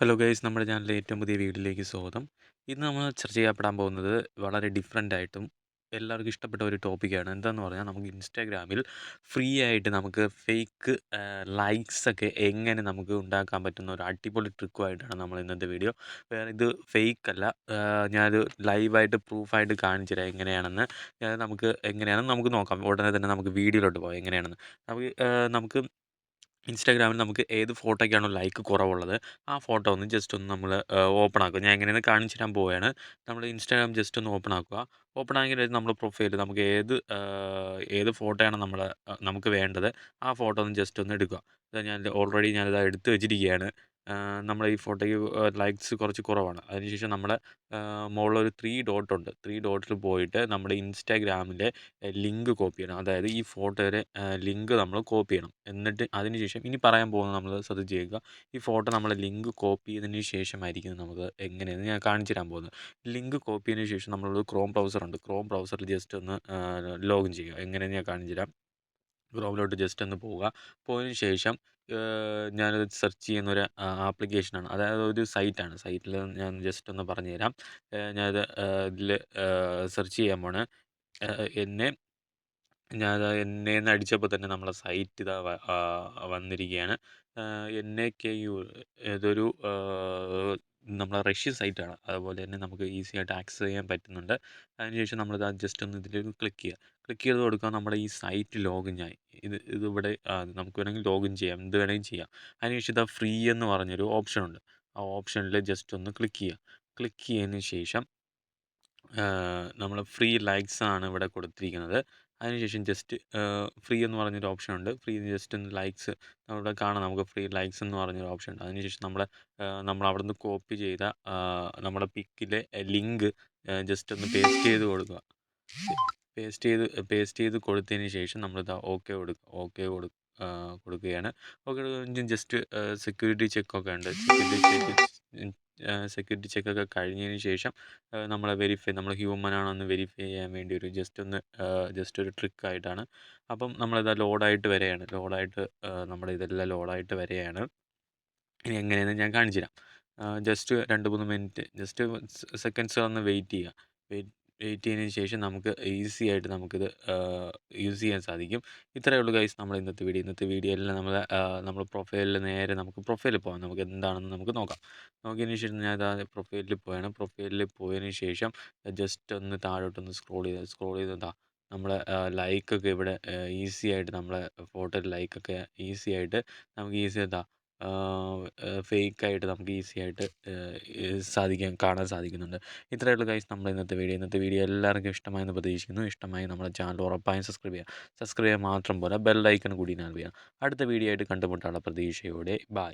Hello guys, നമ്മുടെ ചാനലിലെ ഏറ്റവും പുതിയ വീഡിയോയിലേക്ക് സ്വാഗതം. ഇന്ന് നമ്മൾ ചർച്ച ചെയ്യപ്പെടാൻ പോകുന്നത് വളരെ ഡിഫറെൻ്റ് ആയിട്ടും എല്ലാവർക്കും ഇഷ്ടപ്പെട്ട ഒരു ടോപ്പിക്കാണ്. എന്താണെന്ന് പറഞ്ഞാൽ, നമുക്ക് ഇൻസ്റ്റാഗ്രാമിൽ ഫ്രീ ആയിട്ട് നമുക്ക് ഫേക്ക് ലൈക്സ് ഒക്കെ എങ്ങനെ നമുക്ക് ഉണ്ടാക്കാൻ പറ്റുന്ന ഒരു അടിപൊളി ട്രിക്കുമായിട്ടാണ് നമ്മൾ ഇന്നത്തെ വീഡിയോ. വേറെ ഇത് ഫേക്ക് അല്ല, ഞാനത് ലൈവായിട്ട് പ്രൂഫായിട്ട് കാണിച്ചു തരാം എങ്ങനെയാണെന്ന്. നമുക്ക് എങ്ങനെയാണെന്ന് നമുക്ക് നോക്കാം. ഉടനെ തന്നെ നമുക്ക് വീഡിയോയിലോട്ട് പോകാം എങ്ങനെയാണെന്ന്. നമുക്ക് ഇൻസ്റ്റാഗ്രാമിൽ നമുക്ക് ഏത് ഫോട്ടോയ്ക്കാണോ ലൈക്ക് കുറവുള്ളത്, ആ ഫോട്ടോ ഒന്ന് ജസ്റ്റ് ഒന്ന് നമ്മൾ ഓപ്പൺ ആക്കുക. ഞാൻ എങ്ങനെയെന്ന് കാണിച്ചു തരാൻ പോവുകയാണ്. നമ്മൾ ഇൻസ്റ്റാഗ്രാം ജസ്റ്റ് ഒന്ന് ഓപ്പൺ ആക്കുക. ഓപ്പൺ ആക്കി കഴിഞ്ഞ് നമ്മുടെ പ്രൊഫൈൽ നമുക്ക് ഏത് ഫോട്ടോയാണ് നമുക്ക് വേണ്ടത്, ആ ഫോട്ടോ ഒന്ന് ജസ്റ്റ് ഒന്ന് എടുക്കുക. ഞാനിത് എടുത്ത് വെച്ചിരിക്കുകയാണ്. നമ്മുടെ ഈ ഫോട്ടോയ്ക്ക് ലൈക്സ് കുറച്ച് കുറവാണ്. അതിനുശേഷം നമ്മുടെ മുകളിലൊരു 3 ഡോട്ട് ഉണ്ട്. 3 ഡോട്ടിൽ പോയിട്ട് നമ്മുടെ ഇൻസ്റ്റാഗ്രാമിലെ ലിങ്ക് കോപ്പി ചെയ്യണം. അതായത് ഈ ഫോട്ടോയുടെ ലിങ്ക് നമ്മൾ കോപ്പി ചെയ്യണം. എന്നിട്ട് അതിനുശേഷം ഇനി പറയാൻ പോകുന്നത് നമ്മൾ ശ്രദ്ധിച്ച് കേൾക്കുക. ഈ ഫോട്ടോ നമ്മൾ ലിങ്ക് കോപ്പി ചെയ്തതിന് ശേഷമായിരിക്കും നമുക്ക് എങ്ങനെയെന്ന് ഞാൻ കാണിച്ചു തരാൻ പോകുന്നത്. ലിങ്ക് കോപ്പി ചെയ്തതിന് ശേഷം നമ്മളൊരു ക്രോം ബ്രൗസർ ഉണ്ട്. ക്രോം ബ്രൗസറിൽ ജസ്റ്റ് ഒന്ന് ലോഗിൻ ചെയ്യുക. എങ്ങനെയെന്ന് ഞാൻ കാണിച്ചു തരാം. ക്രോമിലോട്ട് ജസ്റ്റ് ഒന്ന് പോവുക. പോയതിന് ശേഷം ഞാനത് സെർച്ച് ചെയ്യുന്നൊരു ആപ്ലിക്കേഷനാണ്, അതായത് ഒരു സൈറ്റാണ്. സൈറ്റിൽ ഞാൻ ജസ്റ്റ് ഒന്ന് പറഞ്ഞു തരാം. ഞാനത് ഇതിൽ സെർച്ച് ചെയ്യാൻ പോണ്. എന്നെ ഞാനത് എന്നേന്ന് അടിച്ചപ്പോൾ തന്നെ നമ്മളെ സൈറ്റ് ഇതാ വന്നിരിക്കുകയാണ്. NAKU, ഇതൊരു നമ്മളെ റഷ്യൻ സൈറ്റാണ്. അതുപോലെ തന്നെ നമുക്ക് ഈസി ആയിട്ട് ആക്സസ് ചെയ്യാൻ പറ്റുന്നുണ്ട്. അതിനുശേഷം നമ്മളിത് ജസ്റ്റ് ഒന്ന് ഇതിൽ ക്ലിക്ക് ചെയ്യുക. ക്ലിക്ക് ചെയ്ത് കൊടുക്കുക. നമ്മുടെ ഈ സൈറ്റ് ലോഗിൻ ആയി. ഇതിവിടെ നമുക്ക് വേണമെങ്കിൽ ലോഗിൻ ചെയ്യാം, എന്ത് വേണമെങ്കിലും ചെയ്യാം. അതിനുശേഷം ഇതാ ഫ്രീ എന്ന് പറഞ്ഞൊരു ഓപ്ഷൻ ഉണ്ട്. ആ ഓപ്ഷനിൽ ജസ്റ്റ് ഒന്ന് ക്ലിക്ക് ചെയ്യുക. ക്ലിക്ക് ചെയ്തതിന് ശേഷം നമ്മൾ ഫ്രീ ലൈക്സ് ആണ് ഇവിടെ കൊടുത്തിരിക്കുന്നത്. അതിനുശേഷം ജസ്റ്റ് ഫ്രീ എന്ന് പറഞ്ഞൊരു ഓപ്ഷൻ ഉണ്ട്. ഫ്രീ ജസ്റ്റ് ഒന്ന് ലൈക്സ് അവിടെ കാണാം. നമുക്ക് ഫ്രീ ലൈക്സ് എന്ന് പറഞ്ഞൊരു ഓപ്ഷൻ ഉണ്ട്. അതിനുശേഷം നമ്മൾ അവിടെ നിന്ന് കോപ്പി ചെയ്ത നമ്മുടെ പിക്കിലെ ലിങ്ക് ജസ്റ്റ് ഒന്ന് പേസ്റ്റ് ചെയ്ത് കൊടുക്കുക. പേസ്റ്റ് ചെയ്ത് കൊടുത്തതിന് ശേഷം നമ്മളിതാ ഓക്കെ കൊടുക്കുക. കൊടുക്കുകയാണ്. ഓക്കെ ജസ്റ്റ് സെക്യൂരിറ്റി ചെക്കൊക്കെ ഉണ്ട്. സെക്യൂരിറ്റി ചെക്കൊക്കെ കഴിഞ്ഞതിന് ശേഷം നമ്മൾ ഹ്യൂമൻ ആണോ എന്ന് വെരിഫൈ ചെയ്യാൻ വേണ്ടി ജസ്റ്റ് ഒരു ട്രിക്കായിട്ടാണ്. അപ്പം നമ്മളിതാ നമ്മുടെ ഇതെല്ലാം ലോഡായിട്ട് വരികയാണ്. ഇനി എങ്ങനെയെന്ന് ഞാൻ കാണിച്ചു തരാം. ജസ്റ്റ് 2-3 മിനിറ്റ് ജസ്റ്റ് സെക്കൻഡ്സ് ഒന്ന് വെയിറ്റ് ചെയ്യുക. വെയിറ്റ് ചെയ്തതിന് ശേഷം നമുക്ക് ഈസി ആയിട്ട് നമുക്കിത് യൂസ് ചെയ്യാൻ സാധിക്കും. ഇത്രയേ ഉള്ളൂ ഗൈസ്, നമ്മുടെ ഇന്നത്തെ വീഡിയോ എല്ലാം നമ്മൾ പ്രൊഫൈലിൽ നേരെ നമുക്ക് പ്രൊഫൈലിൽ പോകാം. നമുക്ക് എന്താണെന്ന് നമുക്ക് നോക്കാം. നോക്കിയതിന് ശേഷം ഞാൻ പ്രൊഫൈലിൽ പോവുകയാണ്. പ്രൊഫൈലിൽ പോയതിന് ശേഷം ജസ്റ്റ് ഒന്ന് താഴോട്ടൊന്ന് സ്ക്രോൾ ചെയ്ത് നമ്മളെ ലൈക്കൊക്കെ ഇവിടെ ഈസി ആയിട്ട് നമ്മളെ ഫോട്ടോയിൽ ലൈക്കൊക്കെ ഈസി ആയിട്ട് നമുക്ക് ഫേക്കായിട്ട് നമുക്ക് ഈസി ആയിട്ട് കാണാൻ സാധിക്കുന്നുണ്ട്. ഇത്രയേ ഉള്ളൂ ഗൈസ്, നമ്മുടെ ഇന്നത്തെ വീഡിയോ എല്ലാവർക്കും ഇഷ്ടമായെന്ന് പ്രതീക്ഷിക്കുന്നു. ഇഷ്ടമായി നമ്മുടെ ചാനൽ ഉറപ്പായും സബ്സ്ക്രൈബ് ചെയ്യുക. സബ്സ്ക്രൈബ് ചെയ്യുക മാത്രം പോരാ, ബെൽ ഐക്കൺ കൂടി എനേബിൾ ചെയ്യുക. അടുത്ത വീഡിയോ ആയിട്ട് കണ്ടുമുട്ടാനുള്ള പ്രതീക്ഷയോടെ ബൈ.